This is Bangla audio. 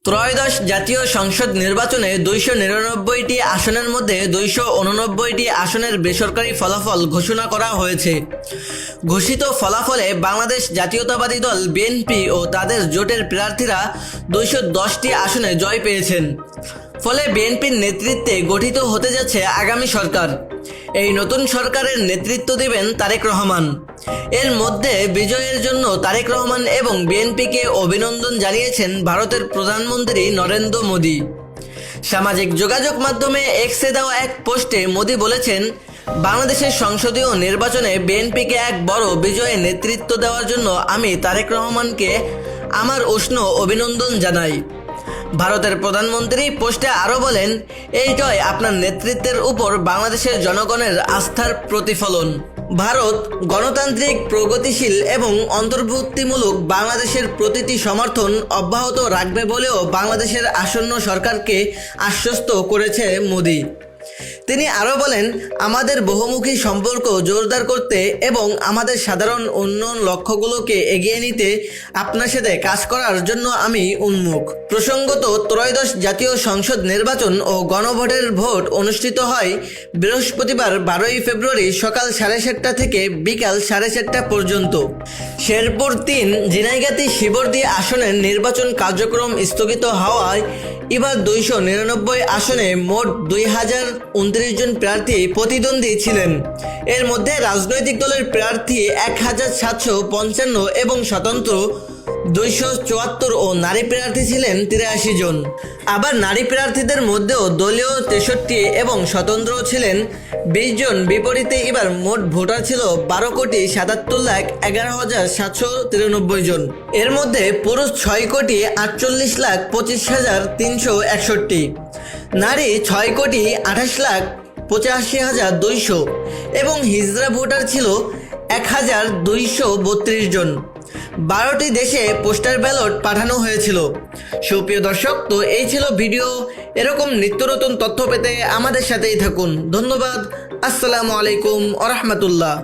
ত্রয়োদশ জাতীয় সংসদ নির্বাচনে 299টি আসনের মধ্যে 289টি আসনের বেসরকারি ফলাফল ঘোষণা করা হয়েছে। ঘোষিত ফলাফলে বাংলাদেশ জাতীয়তাবাদী দল বিএনপি ও তাদের জোটের প্রার্থীরা 210টি আসনে জয় পেয়েছেন। ফলে বিএনপির নেতৃত্বে গঠিত হতে যাচ্ছে আগামী সরকার। এই নতুন সরকারের নেতৃত্ব দেবেন তারেক রহমান। এর মধ্যে বিজয়ের জন্য তারেক রহমান এবং বিএনপিকে অভিনন্দন জানিয়েছেন ভারতের প্রধানমন্ত্রী নরেন্দ্র মোদি। সামাজিক যোগাযোগ মাধ্যমে এক্সে দেওয়া এক পোস্টে মোদি বলেছেন, বাংলাদেশের সংসদীয় নির্বাচনে বিএনপিকে এক বড় বিজয়ে নেতৃত্ব দেওয়ার জন্য আমি তারেক রহমানকে আমার উষ্ণ অভিনন্দন জানাই। ভারতের প্রধানমন্ত্রী পোস্টে আরও বলেন, এই জয় আপনার নেতৃত্বের উপর বাংলাদেশের জনগণের আস্থার প্রতিফলন। ভারত গণতান্ত্রিক, প্রগতিশীল এবং অন্তর্ভুক্তিমূলক বাংলাদেশের প্রতিটি সমর্থন অব্যাহত রাখবে বলেও বাংলাদেশের আসন্ন সরকারকে আশ্বস্ত করেছে মোদি। তিনি আরও বলেন, আমাদের বহুমুখী সম্পর্ক জোরদার করতে এবং আমাদের সাধারণ উন্নয়ন লক্ষ্যগুলোকে এগিয়ে নিতে আপনার সাথে কাজ করার জন্য আমি উন্মুখ। প্রসঙ্গত, ত্রয়োদশ জাতীয় সংসদ নির্বাচন ও গণভোটের ভোট অনুষ্ঠিত হয় বৃহস্পতিবার 12ই ফেব্রুয়ারি সকাল 7:30 থেকে বিকাল 4:30 পর্যন্ত। শেরপুর 3 ঝিনাইগাতি শিবরদী আসনের নির্বাচন কার্যক্রম স্থগিত হওয়ায় এবার 299 আসনে মোট 2029 জন প্রার্থী প্রতিদ্বন্দ্বী ছিলেন। এর মধ্যে রাজনৈতিক দলের প্রার্থী 1755 এবং স্বতন্ত্র 274 ও নারী প্রার্থী ছিলেন 83 জন। আবার নারী প্রার্থীদের মধ্যেও দলীয় 63 এবং স্বতন্ত্র ছিলেন 20 জন। বিপরীতে এবার মোট ভোটার ছিল 12,77,11,793 জন। এর মধ্যে পুরুষ 6,48,25,361, নারী 6,28,85,200 এবং হিজড়া ভোটার ছিল 1,232 জন। 12টি দেশে পোস্টাল ব্যালট পাঠানো হয়েছিল। সুপ্রিয় দর্শক, তো এই ছিল ভিডিও। এরকম নিত্য নতুন তথ্য পেতে আমাদের সাথেই থাকুন। ধন্যবাদ। আসসালামু আলাইকুম ওয়া রাহমাতুল্লাহ।